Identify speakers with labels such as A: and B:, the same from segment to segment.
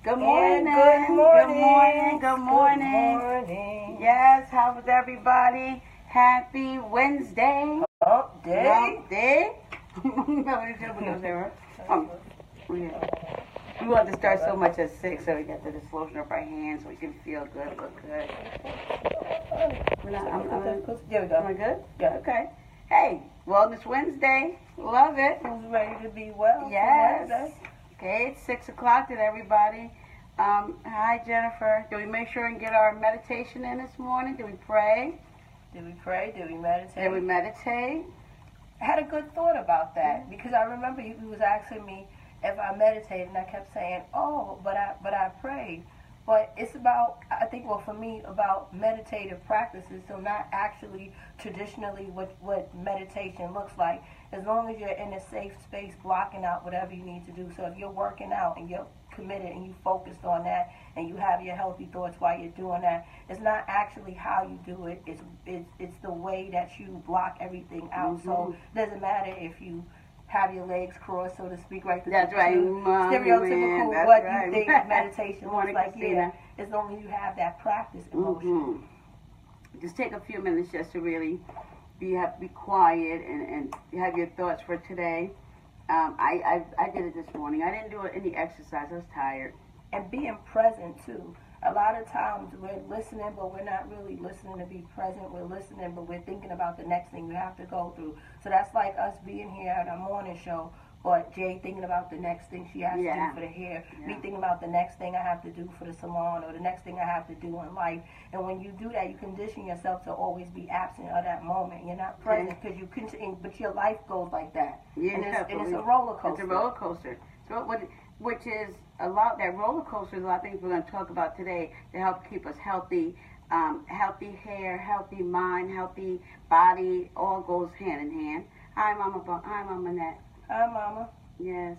A: Good morning.
B: Good morning.
A: Good morning. Good morning.
B: Good morning.
A: Yes, how was everybody? Happy Wednesday.
B: Hump day.
A: Hump day. We want to start so much at 6 so we get to just lotion up our hands so we can feel good, look good.
B: There we go.
A: Am I good?
B: Yeah.
A: Okay. Hey, Wellness Wednesday. Love it.
B: Who's ready to be well?
A: Yes.
B: For Wednesday?
A: Okay, it's 6 o'clock. Did everybody? Hi, Jennifer. Did we make sure and get our meditation in this morning? Did we pray?
B: Did we pray? Did we meditate?
A: Did we meditate?
B: I had a good thought about that because I remember he was asking me if I meditated, and I kept saying, "Oh, but I prayed." But it's about, I think, well, for me, about meditative practices. So not actually traditionally what meditation looks like. As long as you're in a safe space, blocking out whatever you need to do. So if you're working out and you're committed and you focused on that and you have your healthy thoughts while you're doing that, it's not actually how you do it. It's the way that you block everything out.
A: Mm-hmm.
B: So it doesn't matter if you have your legs crossed, so to speak, right?
A: That's right.
B: Stereotypical
A: That's
B: what
A: right.
B: you think meditation looks like.
A: Christina.
B: Yeah, as long as you have that practice emotion.
A: Just take a few minutes just to really be quiet and have your thoughts for today. I did it this morning. I didn't do any exercise. I was tired.
B: And being present too. A lot of times we're listening, but we're not really listening to be present. We're listening, but we're thinking about the next thing we have to go through. So that's like us being here at our morning show, but Jay thinking about the next thing she has to do for the hair. Me thinking about the next thing I have to do for the salon, or the next thing I have to do in life. And when you do that, you condition yourself to always be absent of that moment. You're not present because you continue, but your life goes like that.
A: Yeah,
B: and it's a roller coaster.
A: It's a roller coaster. So which is a lot, that roller coaster is a lot of things we're going to talk about today to help keep us healthy. Healthy hair, healthy mind, healthy body, all goes hand in hand. Hi, Mama. Hi, Mama Annette.
B: Hi, Mama.
A: Yes.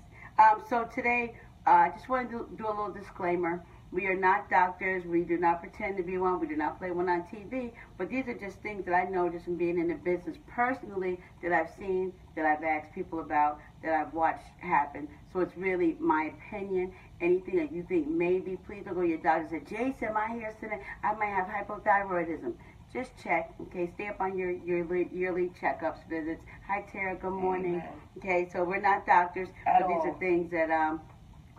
A: So today, I just want to do a little disclaimer. We are not doctors. We do not pretend to be one. We do not play one on TV. But these are just things that I know just from being in the business personally, that I've seen, that I've asked people about, that I've watched happen. So it's really my opinion. Anything that you think maybe, please don't go to your doctor and say, Jason, my hair's thinning. I might have hypothyroidism. Just check, okay? Stay up on your yearly checkups, visits. Hi, Tara. Good morning.
B: Amen.
A: Okay, so we're not doctors, but these are things that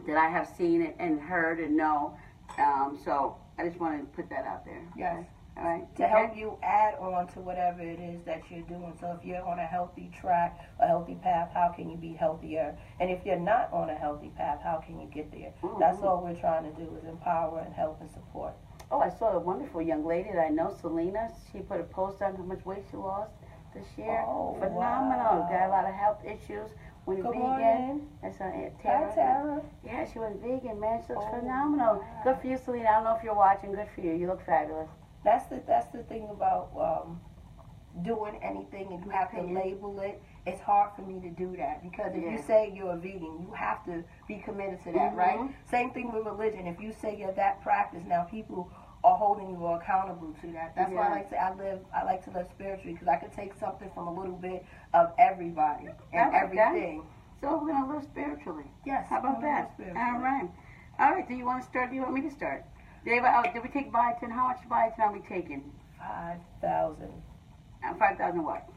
A: that I have seen and heard and know. So I just wanted to put that out there.
B: Yes.
A: All right.
B: To help you add on to whatever it is that you're doing. So if you're on a healthy track, a healthy path, how can you be healthier? And if you're not on a healthy path, how can you get there? That's all we're trying to do, is empower and help and support.
A: Oh, I saw a wonderful young lady that I know, Selena. She put a post on how much weight she lost this year.
B: Oh,
A: phenomenal.
B: wow.
A: Got a lot of health issues. Went
B: Good
A: vegan.
B: morning.
A: That's
B: Hi,
A: Tara.
B: Tara.
A: Yeah, she went vegan, man. She looks phenomenal.
B: Wow.
A: Good for you, Selena. I don't know if you're watching. Good for you. You look fabulous.
B: That's the thing about doing anything and you have to label it. It's hard for me to do that because if you say you're a vegan, you have to be committed to that, right? Same thing with religion. If you say you're that practice, now people are holding you accountable to that. That's why I like to say I like to live spiritually, because I could take something from a little bit of everybody and everything.
A: So we're gonna live spiritually.
B: Yes.
A: How about that? All right. All right. Do you want to start? Do you want me to start? Did we take biotin? How much biotin are we taking?
B: 5,000.
A: 5,000 what?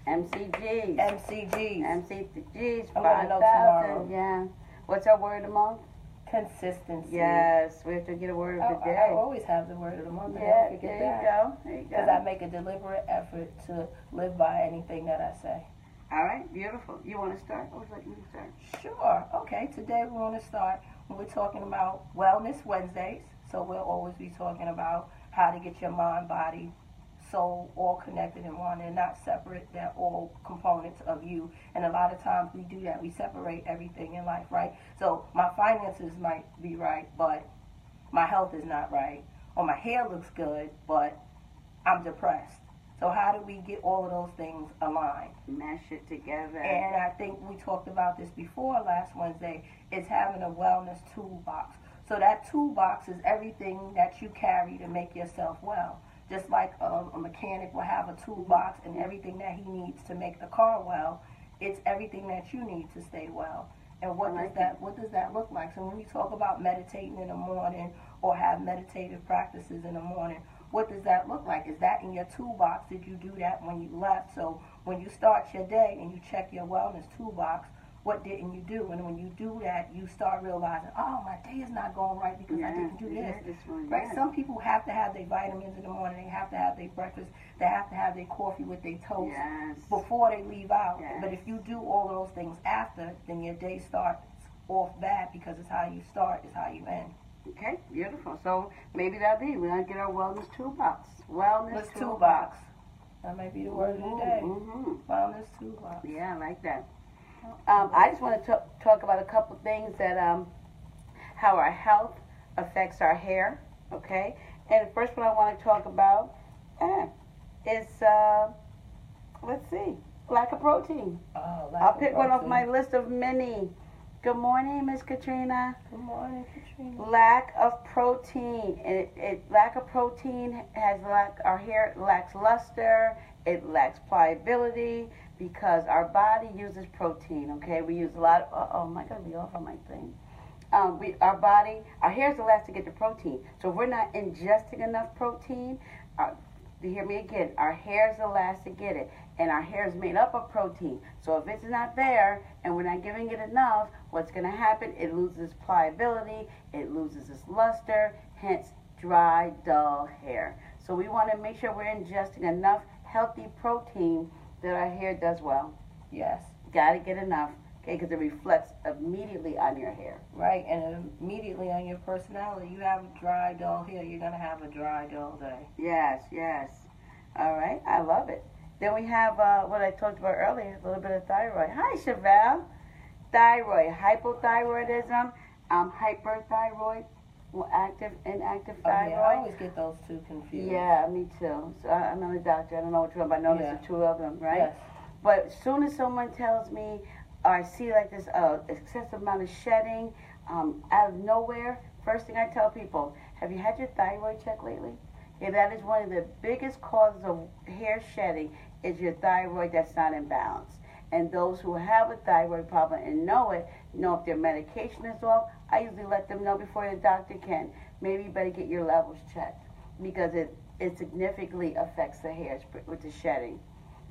A: MCGs.
B: MCGs.
A: MCGs.
B: I'm gonna know
A: 5,000.
B: tomorrow.
A: Yeah. What's our word of the month?
B: Consistency.
A: Yes. We have to get a word of the day.
B: I always have the word of the month.
A: Yeah.
B: Don't forget
A: There
B: that.
A: you go. There you go.
B: Because I make a deliberate effort to live by anything that I say.
A: All right. Beautiful. You want to start? Or would you like me to start?
B: Sure. Okay. Today we want to start. We're talking about Wellness Wednesdays. So we'll always be talking about how to get your mind, body, soul all connected in one. They're not separate. They're all components of you. And a lot of times we do that. We separate everything in life, right? So my finances might be right, but my health is not right. Or my hair looks good, but I'm depressed. So how do we get all of those things aligned?
A: Mash it together.
B: And I think we talked about this before last Wednesday, is having a wellness toolbox. So that toolbox is everything that you carry to make yourself well. Just like a mechanic will have a toolbox and everything that he needs to make the car well, it's everything that you need to stay well. And what does that look like? So when you talk about meditating in the morning or have meditative practices in the morning, what does that look like? Is that in your toolbox? Did you do that when you left? So when you start your day and you check your wellness toolbox, what didn't you do? And when you do that, you start realizing, oh, my day is not going right because I didn't do this. Right? Some people have to have their vitamins in the morning. They have to have their breakfast. They have to have their coffee with their toast before they leave out. But if you do all those things after, then your day starts off bad because it's how you start, it's how you end.
A: Okay, beautiful. So maybe that'll be, we're going to get our wellness toolbox. Wellness
B: toolbox. That might be the word of the day. Wellness toolbox.
A: Yeah, I like that. I just want to talk about a couple things that how our health affects our hair, okay? And the first one I want to talk about is, let's see, lack of protein. I'll pick one off my list of many. Good morning, Miss Katrina.
B: Good morning, Katrina.
A: Lack of protein. Lack of protein our hair lacks luster. It lacks pliability because our body uses protein. Okay, we use a lot of. Oh, am I gonna be off on my thing? Our hair is the last to get the protein. So if we're not ingesting enough protein, you hear me again, our hair is the last to get it. And our hair is made up of protein. So if it's not there and we're not giving it enough, what's going to happen? It loses pliability, it loses its luster, hence dry, dull hair. So we want to make sure we're ingesting enough healthy protein that our hair does well.
B: Yes.
A: Got to get enough, okay, because it reflects immediately on your hair.
B: Right, and immediately on your personality. You have dry, dull hair, you're going to have a dry, dull day.
A: Yes, yes. All right, I love it. Then we have what I talked about earlier, a little bit of thyroid. Hi, Chevelle. Thyroid, hypothyroidism, hyperthyroid, active, inactive thyroid.
B: Yeah, I always get those two confused.
A: Yeah, me too. So I'm not a doctor. I don't know which one, but I know there's two of them, right?
B: Yes.
A: But as soon as someone tells me, or I see like this excessive amount of shedding out of nowhere, first thing I tell people, have you had your thyroid checked lately? Yeah, that is one of the biggest causes of hair shedding is your thyroid that's not in balance. And those who have a thyroid problem and know it, know if their medication is off, I usually let them know before the doctor can. Maybe you better get your levels checked because it significantly affects the hair with the shedding.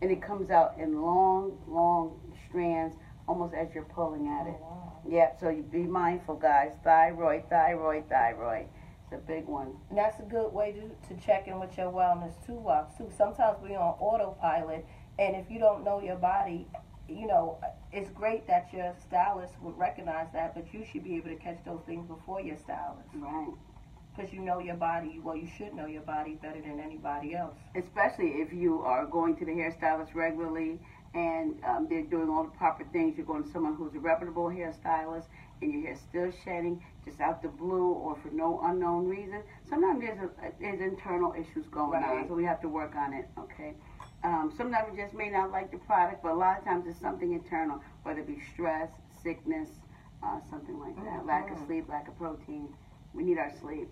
A: And it comes out in long, long strands almost as you're pulling at it.
B: Wow.
A: Yeah, so you be mindful, guys. Thyroid, thyroid, thyroid. A big one.
B: And that's a good way to check in with your wellness toolbox too. Sometimes we're on autopilot, and if you don't know your body, you know, it's great that your stylist would recognize that, but you should be able to catch those things before your stylist.
A: Right.
B: Because you know your body, well, you should know your body better than anybody else.
A: Especially if you are going to the hairstylist regularly and they're doing all the proper things. You're going to someone who's a reputable hairstylist and your hair's still shedding just out the blue or for no unknown reason. Sometimes there's internal issues going on, so we have to work on it, okay? Sometimes we just may not like the product, but a lot of times it's something internal, whether it be stress, sickness, something like that. Lack of sleep, lack of protein. We need our sleep.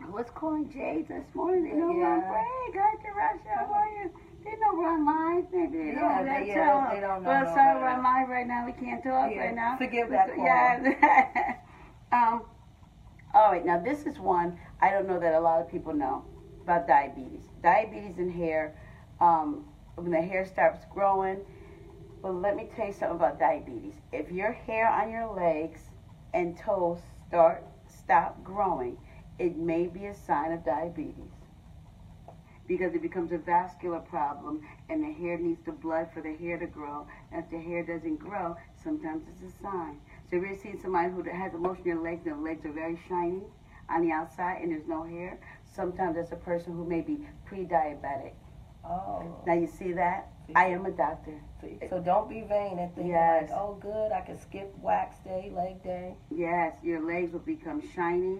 A: What's calling Jade this morning? They know we're on break. Hi, Tarasha. How are you? They know we're on live. Maybe they don't know.
B: They don't know.
A: Well, sorry, we're on live right now. We can't talk right now.
B: Forgive that call.
A: Yeah. All right, now this is one I don't know that a lot of people know about diabetes. Diabetes in hair, when the hair starts growing. Well, let me tell you something about diabetes. If your hair on your legs and toes stop growing, it may be a sign of diabetes because it becomes a vascular problem and the hair needs the blood for the hair to grow. And if the hair doesn't grow, sometimes it's a sign. So if you're seeing somebody who has a lotion in their legs and their legs are very shiny on the outside and there's no hair, sometimes that's a person who may be pre-diabetic.
B: Oh.
A: Now you see that? I am a doctor.
B: So don't be vain and think like, oh good, I can skip wax day, leg day.
A: Yes, your legs will become shiny.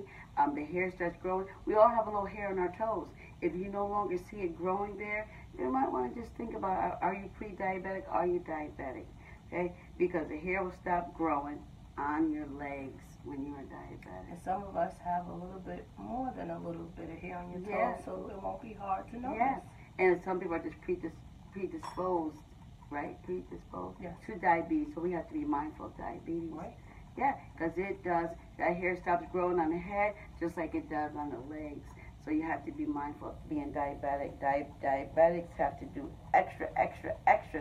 A: The hair starts growing. We all have a little hair on our toes. If you no longer see it growing there, you might want to just think about, are you pre-diabetic? Are you diabetic? Okay? Because the hair will stop growing on your legs when you are diabetic.
B: And some of us have a little bit more than a little bit of hair on your toes, so it won't be hard to notice.
A: Yes. And some people are just predisposed right? Predisposed
B: Yes.
A: to diabetes. So we have to be mindful of diabetes.
B: Right.
A: Yeah, because it does, that hair stops growing on the head just like it does on the legs. So you have to be mindful of being diabetic. Diabetics have to do extra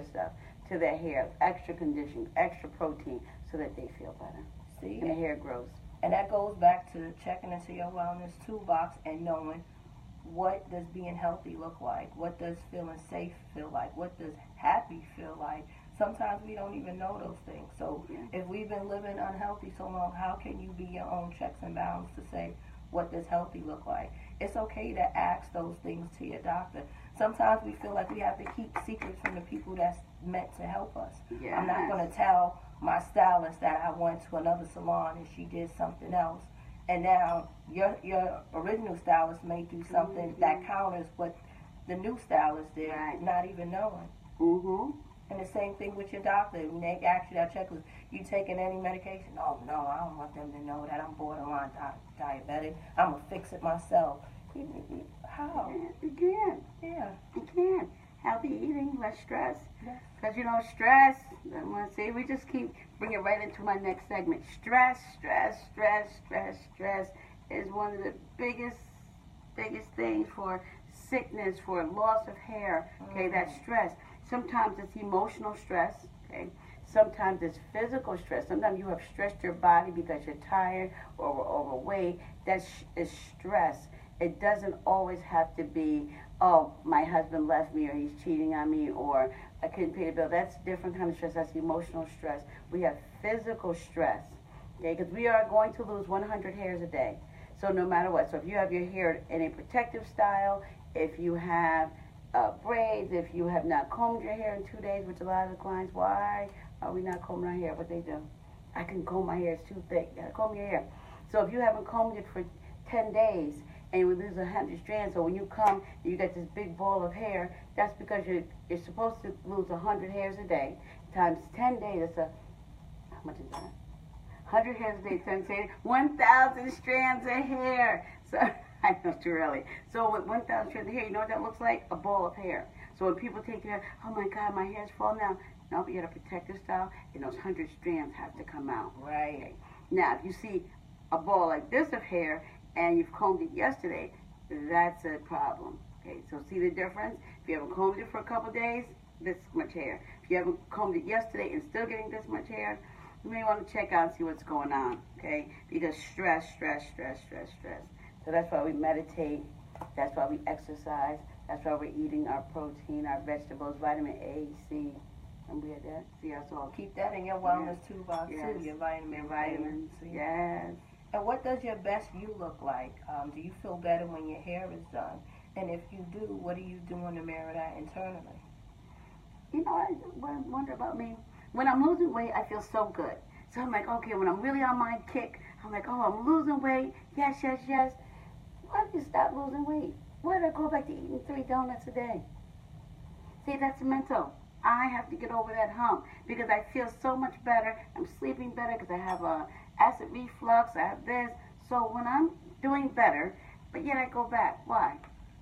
A: stuff to their hair, extra conditioning, extra protein, so that they feel better.
B: See,
A: And the hair grows.
B: and that goes back to checking into your wellness toolbox and knowing what does being healthy look like? What does feeling safe feel like? What does happy feel like? Sometimes we don't even know those things. So
A: Yeah.
B: if we've been living unhealthy so long, how can you be your own checks and balances to say, what does healthy look like? It's okay to ask those things to your doctor. Sometimes we feel like we have to keep secrets from the people that's meant to help us.
A: Yes.
B: I'm not going to tell my stylist that I went to another salon and she did something else. And now your original stylist may do something that counters what the new stylist did,
A: Right.
B: not even knowing.
A: Mm-hmm.
B: And the same thing with your doctor. When they ask you that checklist, you taking any medication? Oh, no, I don't want them to know that I'm borderline diabetic. I'm going to fix it myself. How?
A: You can.
B: Yeah.
A: You can. Healthy eating, less stress.
B: Yes.
A: Because, stress, I want to say, we just keep bringing it right into my next segment. Stress is one of the biggest things for sickness, for loss of hair. Okay, that's stress. Sometimes it's emotional stress. Okay. Sometimes it's physical stress. Sometimes you have stressed your body because you're tired or overweight. That is stress. It doesn't always have to be, oh, my husband left me or he's cheating on me or I couldn't pay the bill. That's a different kind of stress. That's emotional stress. We have physical stress, okay, because we are going to lose 100 hairs a day. So no matter what. So if you have your hair in a protective style, if you have braids, if you have not combed your hair in 2 days, which a lot of the clients, why are we not combing our hair? What they do? I can comb my hair, it's too thick. You gotta comb your hair. So if you haven't combed it for 10 days and you lose 100 strands, so when you come and you get this big ball of hair, that's because you're supposed to lose 100 hairs a day times 10 days. That's how much is that? 100 hairs a day times 10, 1,000 strands of hair. So I know it's too early. So with 1,000 strands of hair, you know what that looks like? A ball of hair. So when people take their, oh my God, my hair's falling out. No, you got a protective style, and those 100 strands have to come out.
B: Right.
A: Okay. Now, if you see a ball like this of hair and you've combed it yesterday, that's a problem. Okay, so see the difference? If you haven't combed it for a couple days, this much hair. If you haven't combed it yesterday and still getting this much hair, you may want to check out and see what's going on. Okay, because stress. So that's why we meditate. That's why we exercise. That's why we're eating our protein, our vegetables, vitamin A, C. And we had that. See, us all.
B: Keep that in your wellness toolbox too, your
A: vitamins.
B: See?
A: Yes.
B: And what does your best you look like? Do you feel better when your hair is done? And if you do, what do you do in the mirror that internally?
A: You know, I wonder about me. When I'm losing weight, I feel so good. So I'm like, okay, when I'm really on my kick, I'm like, oh, I'm losing weight. Yes. Why did you stop losing weight? Why did I go back to eating 3 donuts a day? See, that's mental. I have to get over that hump because I feel so much better. I'm sleeping better because I have acid reflux. I have this. So when I'm doing better, but yet I go back. Why?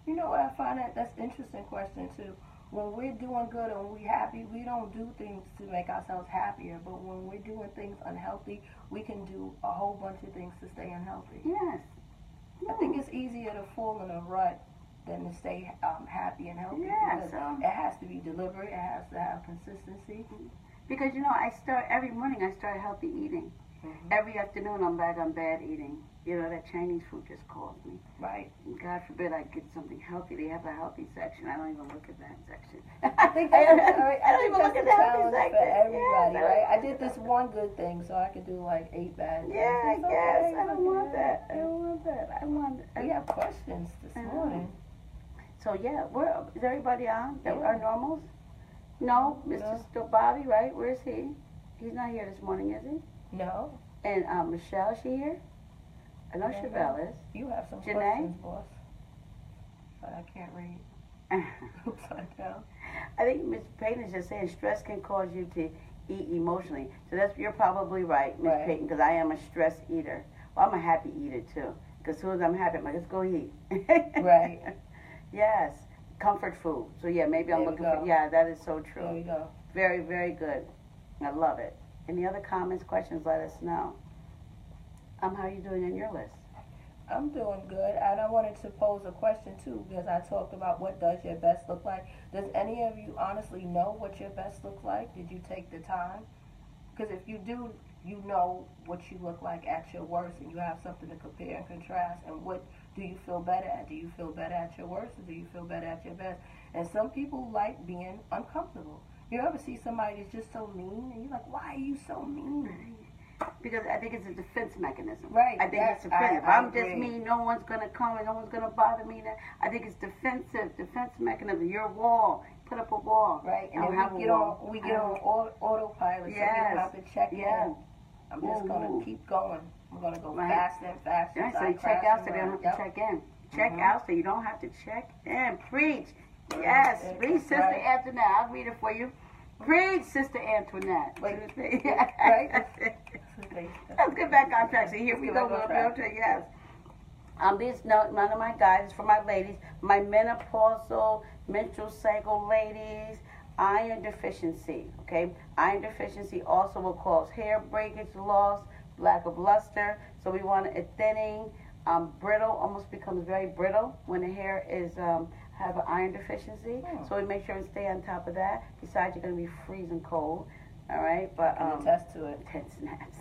B: You know what I find that's an interesting question too. When we're doing good and we're happy, we don't do things to make ourselves happier. But when we're doing things unhealthy, we can do a whole bunch of things to stay unhealthy.
A: Yes.
B: I think it's easier to fall in a rut than to stay happy and healthy.
A: Yeah,
B: because it has to be deliberate. It has to have consistency.
A: Because, every morning I start healthy eating. Mm-hmm. Every afternoon I'm back on bad eating. That Chinese food just calls me.
B: Right.
A: And God forbid I get something healthy. They have a healthy section. I don't even look at that section.
B: I think that's a challenge for everybody,
A: yes,
B: right? I did this one good thing, so I could do like 8 bad things.
A: Yeah,
B: It's
A: yes.
B: okay.
A: I don't want that. I want that.
B: We have questions this morning.
A: So, is everybody on?
B: Yeah.
A: Are normals? No? Mr. Bobby, right? Where is he? He's not here this morning, is he?
B: No.
A: And Michelle, is she here? I know Chevelle is.
B: You have some
A: Janae?
B: questions, boss. But I can't read. Upside down.
A: I think Ms. Payton is just saying stress can cause you to eat emotionally. So you're probably right, Ms. Payton, because I am a stress eater. Well, I'm a happy eater, too. Because as soon as I'm happy, I'm like, let's go eat.
B: Right.
A: Yes. Comfort food. So, maybe I'm looking for, that is so true.
B: There we go.
A: very, very good. I love it. Any other comments, questions, let us know. How are you doing on your list?
B: I'm doing good, and I wanted to pose a question too because I talked about what does your best look like. Does any of you honestly know what your best looks like? Did you take the time? Because if you do, you know what you look like at your worst, and you have something to compare and contrast. And what do you feel better at? Do you feel better at your worst, or do you feel better at your best? And some people like being uncomfortable. You ever see somebody that's just so mean, and you're like, why are you so mean?
A: Because I think it's a defense mechanism.
B: Right.
A: I think it's a defense. If I'm just mean, no one's gonna come and no one's gonna bother me. I think it's defense mechanism. Your wall. Put up a wall.
B: Right. And then we get on autopilot, so we don't have to check in. I'm just gonna keep going. I'm gonna go faster and faster.
A: Yeah, so you check out so they don't have to check in. Check out so you don't have to check in. Preach. Yes. Read Sister Antoinette. I'll read it for you. Preach, Sister Antoinette.
B: Right.
A: Let's get back on track. So here we go. Yes. None of my guides for my ladies, my menopausal, menstrual cycle ladies, iron deficiency. Okay, iron deficiency also will cause hair breakage, loss, lack of luster. So we want a thinning, brittle, almost becomes very brittle when the hair is have an iron deficiency. So we make sure and stay on top of that. Besides, you're going to be freezing cold. All right, but
B: attest to it.
A: 10 snaps.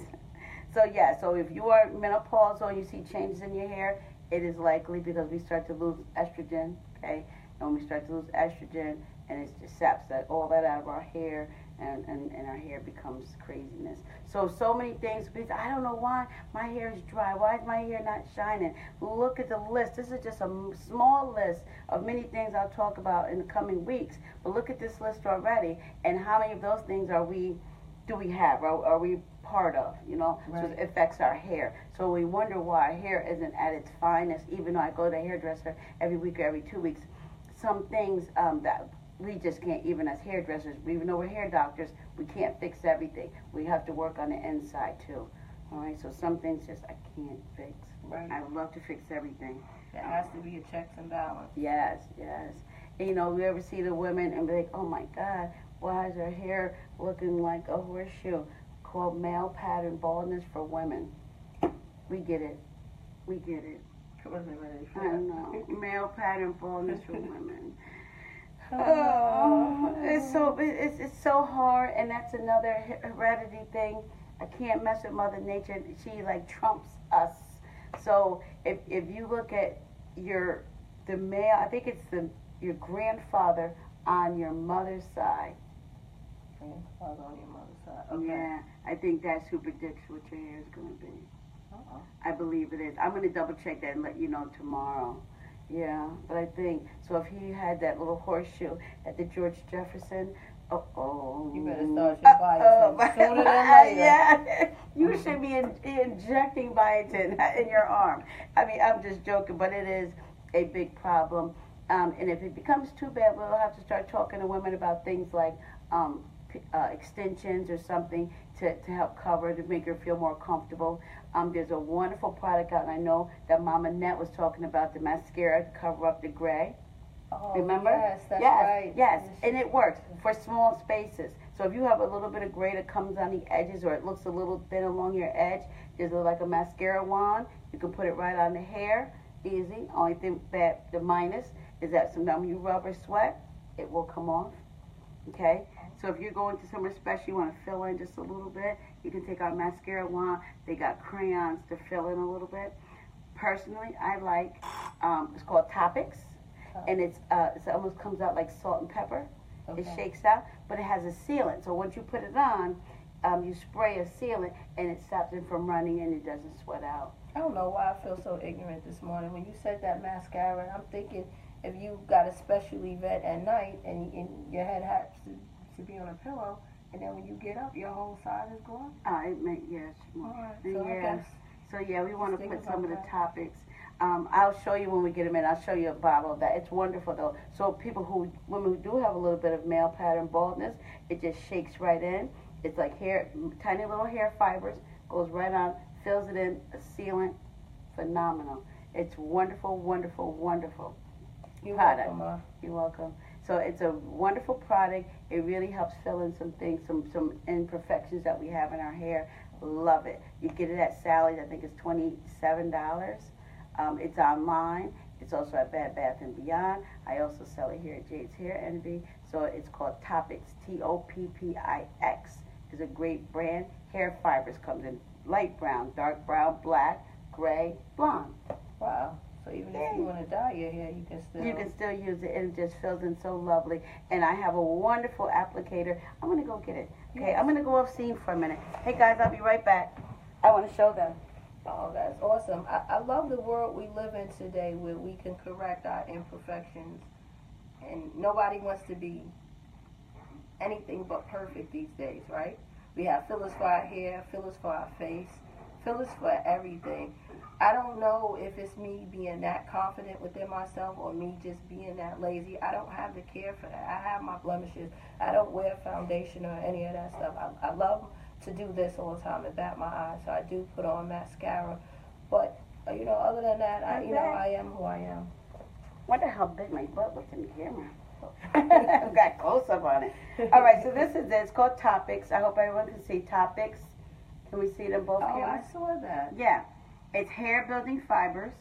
A: So yeah, so if you are menopausal and you see changes in your hair, it is likely because we start to lose estrogen. Okay, and when we start to lose estrogen, and it just saps all that out of our hair, and our hair becomes craziness. So many things. I don't know why my hair is dry. Why is my hair not shining? Look at the list. This is just a small list of many things I'll talk about in the coming weeks. But look at this list already, and how many of those things do we have? Are we part of? You know, right. So it affects our hair. So we wonder why our hair isn't at its finest, even though I go to the hairdresser every week or every 2 weeks. Some things that we just can't, even as hairdressers, even though we're hair doctors, we can't fix everything. We have to work on the inside too. All right, so some things just I can't fix.
B: Right.
A: I would love to fix everything.
B: There has to be a checks and balance.
A: Yes. And, you know, we ever see the women and be like, oh my God, why is her hair looking like a horseshoe? Called male pattern baldness for women. We get it.
B: I wasn't ready for
A: I know. Male pattern baldness for women. Oh, it's so hard, and that's another heredity thing. I can't mess with Mother Nature. She like trumps us. So if you look at the male, I think it's your grandfather on your mother's side.
B: Grandfather on your mother's side. Okay.
A: Yeah, I think that's who predicts what your hair is going to be.
B: Uh-oh.
A: I believe it is. I'm going to double check that and let you know tomorrow. Yeah, but I think, so if he had that little horseshoe at the George Jefferson,
B: you better start your biotin sooner than later.
A: Yeah, you should be injecting biotin in your arm. I mean, I'm just joking, but it is a big problem. And if it becomes too bad, we'll have to start talking to women about things like extensions or something to help cover, to make her feel more comfortable. There's a wonderful product out, and I know that Mama Net was talking about the mascara to cover up the gray.
B: Oh,
A: remember?
B: Yes, that's right.
A: Yes, and it works for small spaces. So if you have a little bit of gray that comes on the edges, or it looks a little thin along your edge, there's like a mascara wand. You can put it right on the hair, easy. Only thing that the minus is that sometimes when you rub or sweat, it will come off. Okay? So if you're going to somewhere special, you want to fill in just a little bit, you can take our mascara wand. They got crayons to fill in a little bit. Personally, I like, it's called Topics, and it almost comes out like salt and pepper. Okay. It shakes out, but it has a sealant. So once you put it on, you spray a sealant, and it stops it from running, and it doesn't sweat out.
B: I don't know why I feel so ignorant this morning. When you said that mascara, I'm thinking if you got a special event at night, and your head has to be on a pillow, and then when you get up, your whole side is gone.
A: Yes.
B: Right, so
A: yeah. So yeah, we want to put some of the Topics. I'll show you when we get them in. I'll show you a bottle of that. It's wonderful though. So women who do have a little bit of male pattern baldness, it just shakes right in. It's like hair, tiny little hair fibers, goes right on, fills it in, a sealant, phenomenal. It's wonderful, wonderful, wonderful.
B: You're welcome, Ma.
A: You're welcome. So it's a wonderful product. It really helps fill in some things, some imperfections that we have in our hair. Love it. You get it at Sally's. I think it's $27. It's online. It's also at Bed Bath & Beyond. I also sell it here at Jade's Hair Envy. So it's called Toppix, Toppix. It's a great brand. Hair fibers comes in light brown, dark brown, black, gray, blonde.
B: Wow. So even if you want to dye your hair, you can still
A: use it, and it just fills in so lovely. And I have a wonderful applicator. I'm going to go get it. Okay, yes. I'm going to go off scene for a minute. Hey, guys, I'll be right back. I want to show them.
B: Oh, that's awesome. I love the world we live in today where we can correct our imperfections. And nobody wants to be anything but perfect these days, right? We have fillers for our hair, fillers for our face, fillers for everything. I don't know if it's me being that confident within myself or me just being that lazy. I don't have the care for that. I have my blemishes. I don't wear foundation or any of that stuff. I love to do this all the time and bat my eyes, so I do put on mascara. But, other than that, I am who I am.
A: Wonder how big my butt looks in the camera. I've got close up on it. All right, so this is it. It's called Toppix. I hope everyone can see Toppix. Can we see them both cameras?
B: I saw that.
A: Yeah. It's hair building fibers,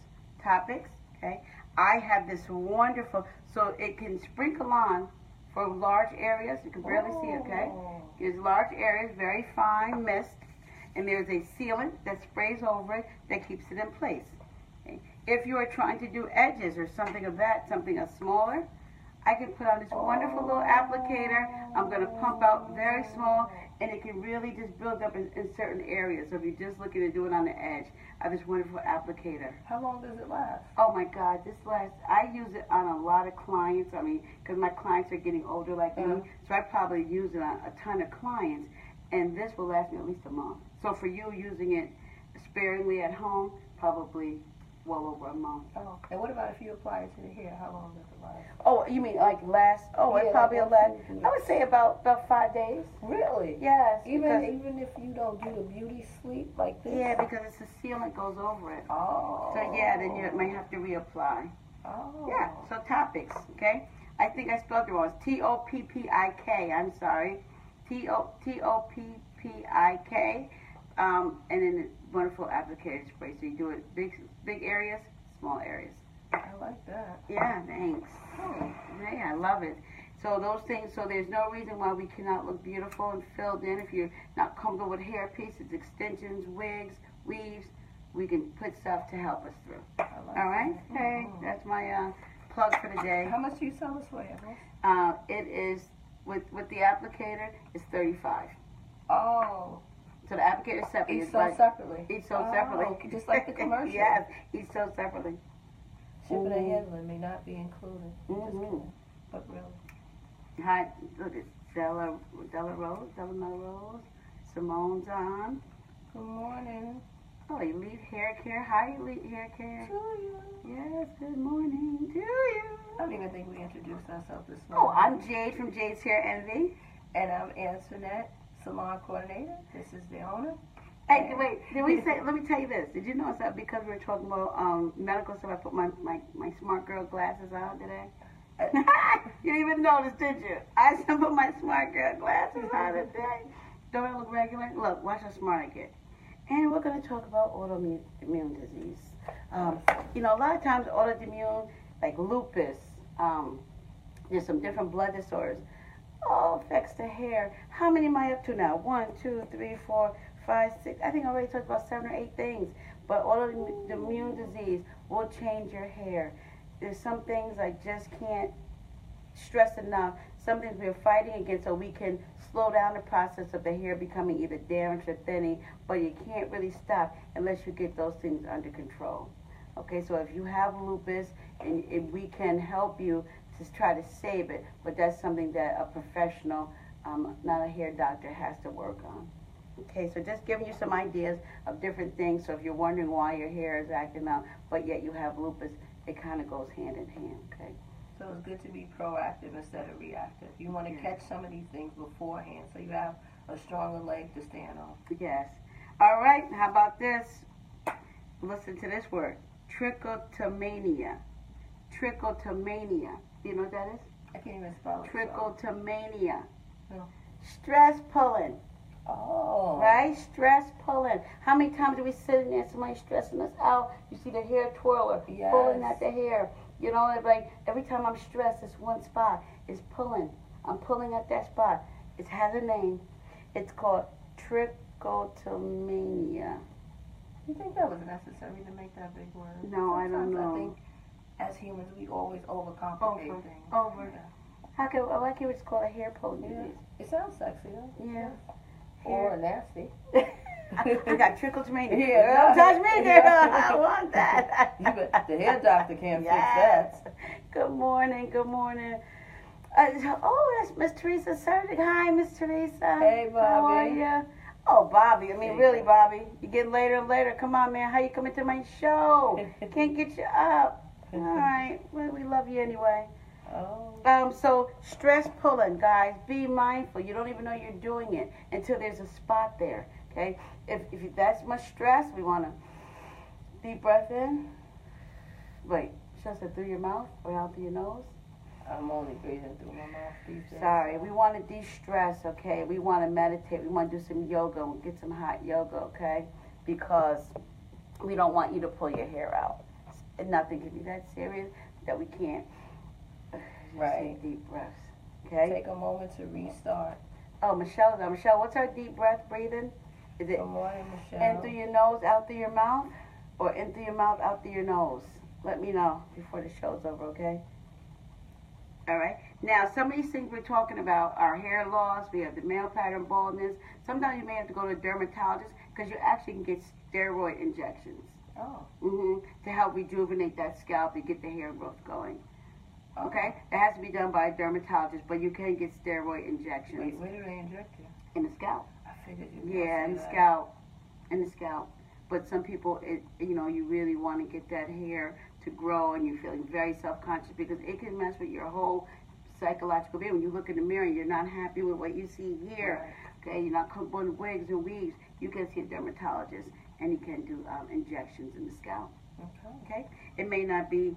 A: Toppix, okay? I have this wonderful, so it can sprinkle on for large areas. You can barely see it, okay? There's large areas, very fine mist, and there's a sealant that sprays over it that keeps it in place. Okay? If you are trying to do edges or something of that, something smaller, I can put on this wonderful little applicator. I'm going to pump out very small, and it can really just build up in certain areas. So if you're just looking to do it on the edge, I have this wonderful applicator.
B: How long does it last?
A: Oh my God, I use it on a lot of clients. I mean, because my clients are getting older like me, so I probably use it on a ton of clients, and this will last me at least a month. So for you using it sparingly at home, probably well over a month.
B: Oh, and what about if you apply it to the hair? How long does it last?
A: Oh, you mean like last? Oh, yeah, it probably will last. I would say about 5 days.
B: Really?
A: Yes.
B: Even if you don't do the beauty sleep like this?
A: Yeah, because it's the sealant goes over it.
B: Oh.
A: So yeah, then you may have to reapply.
B: Oh.
A: Yeah. So Toppix, okay? I think I spelled it wrong. It's Toppik. I'm sorry. Toppik. And then the wonderful applicator spray. So you do it big areas, small areas.
B: I like that.
A: Yeah, thanks.
B: Oh.
A: Yeah, I love it. So those things, so there's no reason why we cannot look beautiful and filled in. If you're not comfortable with hair pieces, extensions, wigs, weaves, we can put stuff to help us through.
B: Like
A: all right?
B: That.
A: Okay, that's my plug for the day.
B: How much do you sell this for, Evelyn?
A: It is, with the applicator, it's $35.
B: Oh.
A: So the applicator is separate.
B: Each sold separately?
A: Each sold separately.
B: Just like the commercial?
A: Yes, each sold separately.
B: Shipping and handling may not be included. Just kidding. But really.
A: Hi, look at Della Rose, Simone's on.
B: Good morning.
A: Oh, Elite Hair Care. Hi, Elite Hair Care.
B: To you.
A: Yes, good morning to you.
B: I don't even think we introduced ourselves this morning.
A: Oh, I'm Jade from Jade's Hair Envy.
B: And I'm Antoinette, salon coordinator. This is the owner.
A: Hey, wait, let me tell you this. Did you notice that because we were talking about medical stuff, I put my smart girl glasses on today? You didn't even notice, did you? I put my smart girl glasses on today. Don't I look regular? Look, watch how smart I get. And we're going to talk about autoimmune disease. A lot of times autoimmune, like lupus, there's some different blood disorders, all affects the hair. How many am I up to now? 1, 2, 3, 4, 5, 6. I think I already talked about 7 or 8 things. But autoimmune disease will change your hair. There's some things I just can't stress enough. Some things we're fighting against so we can slow down the process of the hair becoming either damaged or thinning, but you can't really stop unless you get those things under control. Okay, so if you have lupus, and we can help you to try to save it, but that's something that a professional, not a hair doctor, has to work on. Okay, so just giving you some ideas of different things. So if you're wondering why your hair is acting up, but yet you have lupus, it kind of goes hand in hand, okay?
B: So it's good to be proactive instead of reactive. You want to catch some of these things beforehand so you have a stronger leg to stand on.
A: Yes. All right, how about this? Listen to this word, trichotillomania. Trichotillomania. Do you know what that is?
B: I can't even spell it.
A: Trichotillomania.
B: No.
A: Stress pulling.
B: Oh.
A: Right? Stress pulling. How many times do we sit in there, somebody stressing us out? You see the hair twirler,
B: Yes.
A: pulling at the hair. You know, it's like every time I'm stressed, it's one spot. It's pulling. I'm pulling at that spot. It has a name. It's called trichotillomania.
B: You think that was necessary to make that big word?
A: No, I don't
B: Sometimes
A: know.
B: I think as humans we always overcomplicate things.
A: Over.
B: Yeah.
A: Why can't we just call it hair pulling disease?
B: It sounds sexy though.
A: Yeah.
B: Or nasty.
A: I got trichotillomania.
B: Yeah,
A: Don't touch me, girl. I want that.
B: The hair doctor can't
A: Yes.
B: fix that.
A: Good morning. Good morning. That's Miss Teresa Serdig. Hi, Miss Teresa.
B: Hey, Bobby.
A: How are you? Oh, Bobby. I mean,
B: Hey,
A: really,
B: Bobby.
A: Bobby. You get later and later. Come on, man. How you coming to my show? Can't get you up. All right. Well, we love you anyway.
B: Oh.
A: So stress pulling, guys. Be mindful. You don't even know you're doing it until there's a spot there. Okay. If that's much stress, we want to deep breath in. Wait, should I say through your mouth or out through your nose?
B: I'm only breathing through my mouth these days.
A: Sorry, we want to de-stress, okay? We want to meditate. We want to do some yoga. Get some hot yoga, okay? Because we don't want you to pull your hair out. And nothing can be that serious that we can't.
B: Right.
A: Take deep breaths, okay?
B: Take a moment to restart.
A: Oh, Michelle's on. Michelle, what's our deep breath breathing? Is it
B: Good morning, Michelle.
A: in through your nose, out through your mouth? Or in through your mouth, out through your nose? Let me know before the show's over, okay? All right. Now, some of these things we're talking about are hair loss. We have the male pattern baldness. Sometimes you may have to go to a dermatologist because you actually can get steroid injections
B: Oh.
A: to help rejuvenate that scalp and get the hair growth going. Okay? It has to be done by a dermatologist, but you can get steroid injections
B: Wait, where do they inject you?
A: in the scalp.
B: I figured you.
A: Yeah, in the scalp. In the scalp. But some people, you really want to get that hair to grow, and you're feeling very self-conscious because it can mess with your whole psychological being. When you look in the mirror, you're not happy with what you see here.
B: Right.
A: Okay, you're not comfortable in wigs and weaves. You can see a dermatologist, and he can do injections in the scalp.
B: Okay.
A: Okay, it may not be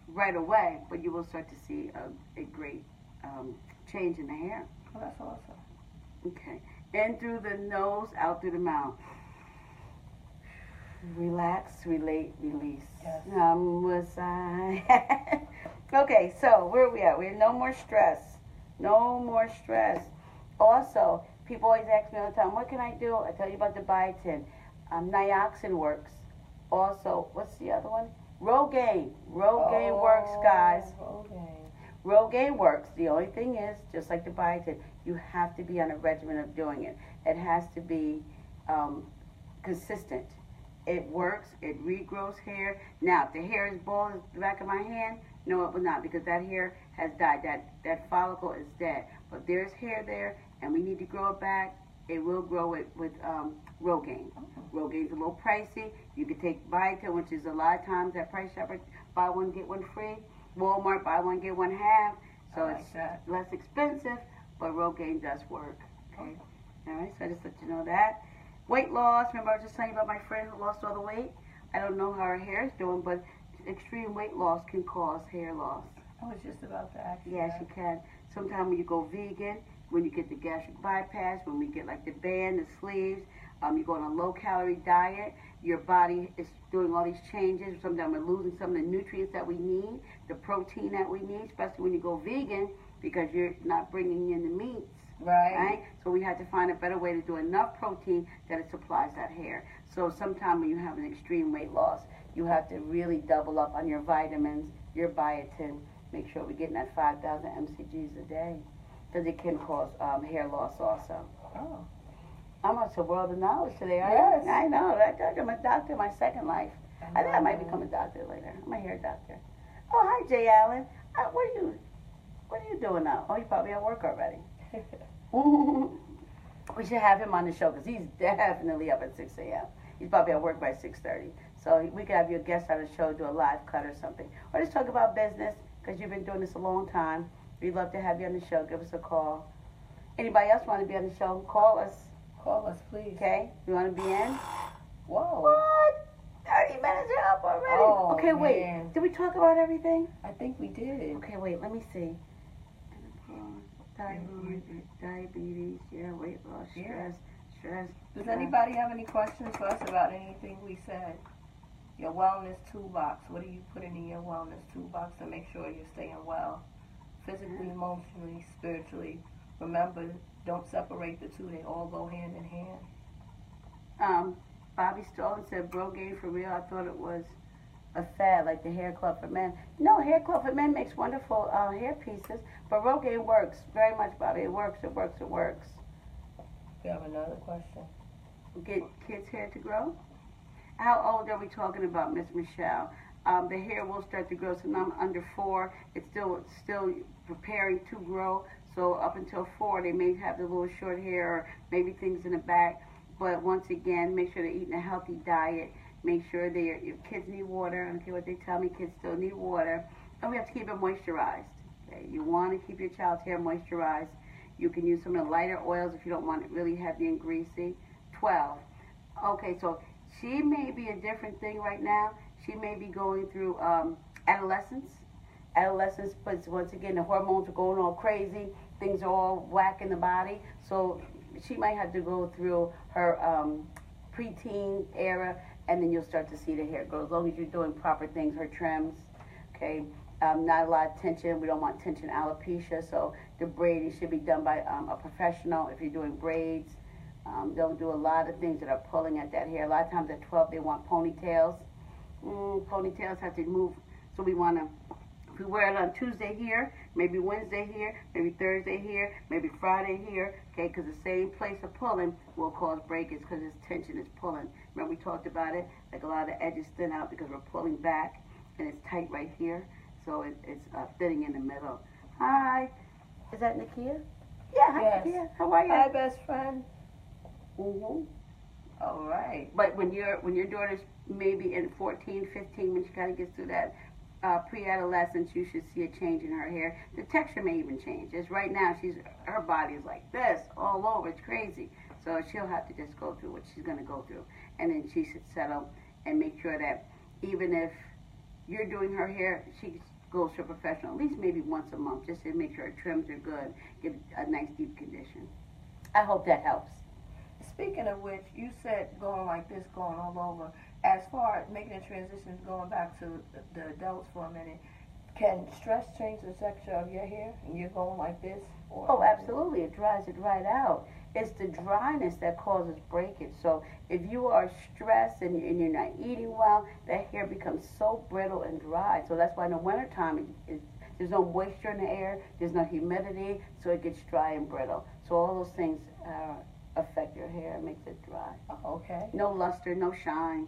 A: right away, but you will start to see a great change in the hair.
B: Well, that's awesome.
A: Okay, in through the nose, out through the mouth. Relax, relate, release.
B: Yes.
A: Was I? Okay, so where are we at? We have no more stress. No more stress. Also, people always ask me all the time, what can I do? I tell you about the biotin. Nioxin works. Also, what's the other one? Rogaine. Rogaine works, guys.
B: Rogaine.
A: Rogaine works. The only thing is, just like the biotin, you have to be on a regimen of doing it. It has to be consistent. It works. It regrows hair. Now, if the hair is bald at the back of my hand, no, it will not, because that hair has died. That follicle is dead. But there's hair there, and we need to grow it back. It will grow it with Rogaine. Rogaine's a little pricey. You can take Biotin, which is a lot of times at Price Chopper, buy one, get one free. Walmart, buy one, get one half. So
B: I like
A: it's
B: that.
A: less expensive, but Rogaine does work. Okay. All right, so I just let you know that. Weight loss. Remember I was just telling you about my friend who lost all the weight? I don't know how her hair is doing, but extreme weight loss can cause hair loss.
B: I was just about to ask you.
A: Yes,
B: that.
A: you can. Sometimes when you go vegan, when you get the gastric bypass, when we get like the band, the sleeves, you go on a low-calorie diet, your body is doing all these changes. Sometimes we're losing some of the nutrients that we need, the protein that we need, especially when you go vegan, because you're not bringing in the meats.
B: Right.
A: So we had to find a better way to do enough protein that it supplies that hair. So sometimes when you have an extreme weight loss, you have to really double up on your vitamins, your biotin. Make sure we're getting that 5,000 mcgs a day, because it can cause hair loss also.
B: Oh.
A: I'm on some world of knowledge today.
B: Yes.
A: I know. I told you I'm a doctor in my second life. I think I might become a doctor later. I'm a hair doctor. Oh, hi, Jay Allen. What are you doing now? Oh, you're probably at work already. We should have him on the show because he's definitely up at 6 a.m. He's probably at work by 6:30. So we could have your guest on the show, do a live cut or something. Or just talk about business because you've been doing this a long time. We'd love to have you on the show. Give us a call. Anybody else want to be on the show? Call us.
B: Call us, please.
A: Okay? You want to be in?
B: Whoa.
A: What? 30 minutes are up already?
B: Oh,
A: okay, wait.
B: man.
A: Did we talk about everything?
B: I think we did.
A: Okay, wait. Let me see. Thyroid, diabetes, yeah, weight loss, stress.
B: Does anybody have any questions for us about anything we said? Your wellness toolbox. What are you putting in your wellness toolbox to make sure you're staying well? Physically, emotionally, spiritually. Remember, don't separate the two. They all go hand in hand.
A: Bobby Stalin said Rogaine for real. I thought it was a fad, like the hair club for men. No, hair club for men makes wonderful hair pieces, but Rogaine works very much, Bobby. It works.
B: We have another question.
A: Get kids' hair to grow. How old are we talking about, Miss Michelle? The hair will start to grow. So now I'm under 4. It's still preparing to grow. So up until 4, they may have the little short hair or maybe things in the back. But once again, make sure they're eating a healthy diet. Make sure your kids need water. I don't care what they tell me, kids still need water. And we have to keep it moisturized. Okay? You want to keep your child's hair moisturized. You can use some of the lighter oils if you don't want it really heavy and greasy. 12. Okay, so she may be a different thing right now. She may be going through adolescence. Adolescence, but once again, the hormones are going all crazy. Things are all whack in the body. So she might have to go through her preteen era, and then you'll start to see the hair grow. As long as you're doing proper things, her trims, okay? Not a lot of tension. We don't want tension alopecia, so the braiding should be done by a professional if you're doing braids. Don't do a lot of things that are pulling at that hair. A lot of times at 12, they want ponytails. Ponytails have to move, so we want to, if we wear it on Tuesday here, maybe Wednesday here, maybe Thursday here, maybe Friday here, okay, because the same place of pulling will cause breakage because this tension is pulling. Remember we talked about it, like a lot of the edges thin out because we're pulling back, and it's tight right here, so it's thinning in the middle. Hi, is that Nakia? Yeah, hi
B: Yes.
A: Nakia, how are you?
B: Hi, best friend.
A: Mm-hmm.
B: All right.
A: But when your daughter's maybe in 14, 15, when she kind of gets through that pre-adolescence, you should see a change in her hair. The texture may even change. As right now, her body is like this all over. It's crazy. So she'll have to just go through what she's going to go through, and then she should settle and make sure that even if you're doing her hair, she goes to a professional at least maybe once a month, just to make sure her trims are good, get a nice deep condition. I hope that helps.
B: Speaking of which, you said going like this, going all over. As far as making a transition, going back to the adults for a minute, can stress change the texture of your hair and you're going like this?
A: Oh, absolutely. It dries it right out. It's the dryness that causes breakage. So if you are stressed and you're not eating well, that hair becomes so brittle and dry. So that's why in the wintertime, there's no moisture in the air, there's no humidity, so it gets dry and brittle. So all those things affect your hair, makes it dry.
B: Oh, okay.
A: No luster, no shine.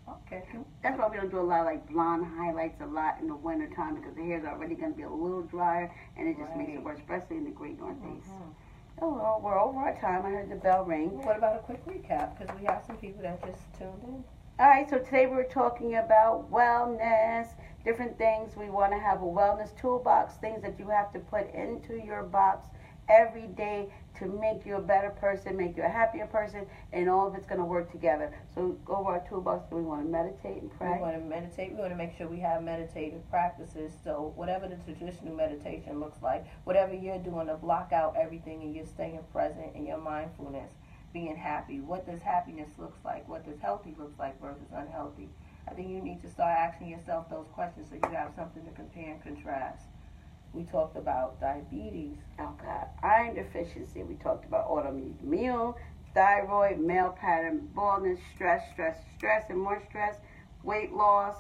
B: Okay.
A: That's why we don't do a lot of like blonde highlights a lot in the wintertime, because the hair's already going to be a little drier, and it just makes it worse, especially in the Great Northeast. Oh, well, we're over our time. I heard the bell ring.
B: What about a quick recap? Because we have some people that just tuned in.
A: All right, so today we're talking about wellness, different things. We want to have a wellness toolbox, things that you have to put into your box every day to make you a better person, make you a happier person, and all of it's going to work together. So go over our toolbox. Do we want to meditate and pray?
B: We want to meditate. We want to make sure we have meditative practices. So whatever the traditional meditation looks like, whatever you're doing to block out everything and you're staying present in your mindfulness, being happy. What does happiness look like? What does healthy look like versus unhealthy? I think you need to start asking yourself those questions so you have something to compare and contrast. We talked about diabetes.
A: Oh, God. Iron deficiency. We talked about autoimmune, thyroid, male pattern, baldness, stress, and more stress, weight loss.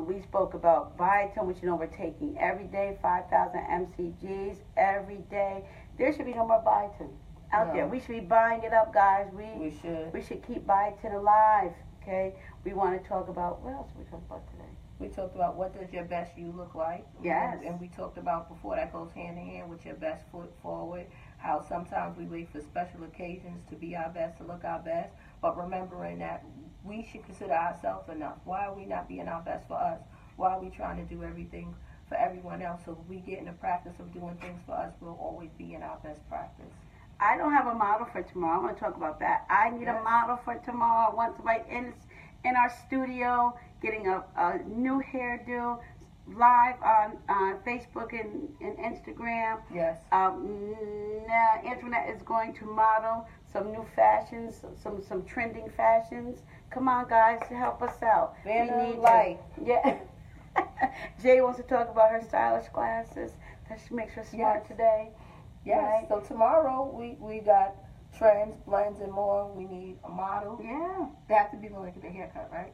A: We spoke about biotin, which you know we're taking every day, 5,000 mcgs every day. There should be no more biotin out there. We should be buying it up, guys.
B: We should.
A: We should keep biotin alive, okay? We want to talk about, what else did we talk about today?
B: We talked about what does your best you look like.
A: Yes.
B: And we talked about before that goes hand in hand with your best foot forward, how sometimes we wait for special occasions to be our best, to look our best, but remembering that we should consider ourselves enough. Why are we not being our best for us? Why are we trying to do everything for everyone else? So if we get in the practice of doing things for us, we'll always be in our best practice.
A: I don't have a model for tomorrow. I want to talk about that. I need a model for tomorrow. I want somebody, and in our studio, getting a new hairdo, live on Facebook and Instagram.
B: Yes.
A: Now Antoinette is going to model some new fashions, some trending fashions. Come on, guys, to help us out.
B: Vanna Light.
A: Yeah. Jay wants to talk about her stylish glasses that she makes her smart today.
B: Yes.
A: Right?
B: So tomorrow we got trends, blends, and more. We need a model.
A: Yeah.
B: They have to be willing to get a haircut, right?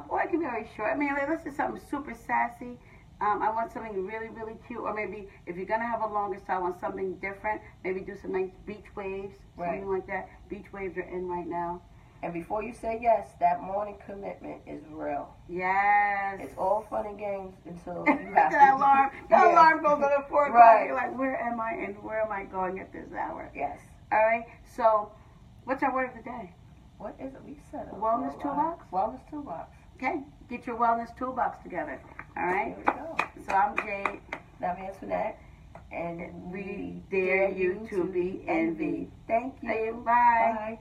A: Or it can be very short. I mean, like, let's do something super sassy. I want something really, really cute. Or maybe if you're going to have a longer style, I want something different. Maybe do some nice beach waves, something like that. Beach waves are in right now.
B: And before you say yes, that morning commitment is real.
A: Yes.
B: It's all fun and games until you have
A: that
B: to.
A: alarm, the alarm goes at 4 o'clock.
B: Right.
A: You're like, where am I and where am I going at this hour?
B: Yes.
A: All right. So, what's our word of the day?
B: What is it? We said it.
A: Wellness toolbox?
B: Wellness toolbox.
A: Okay. Get your wellness toolbox together. All right.
B: Here we go.
A: So I'm Jade.
B: I'm Antoinette. And
A: we dare you to be envied.
B: Thank you.
A: Bye.
B: Bye.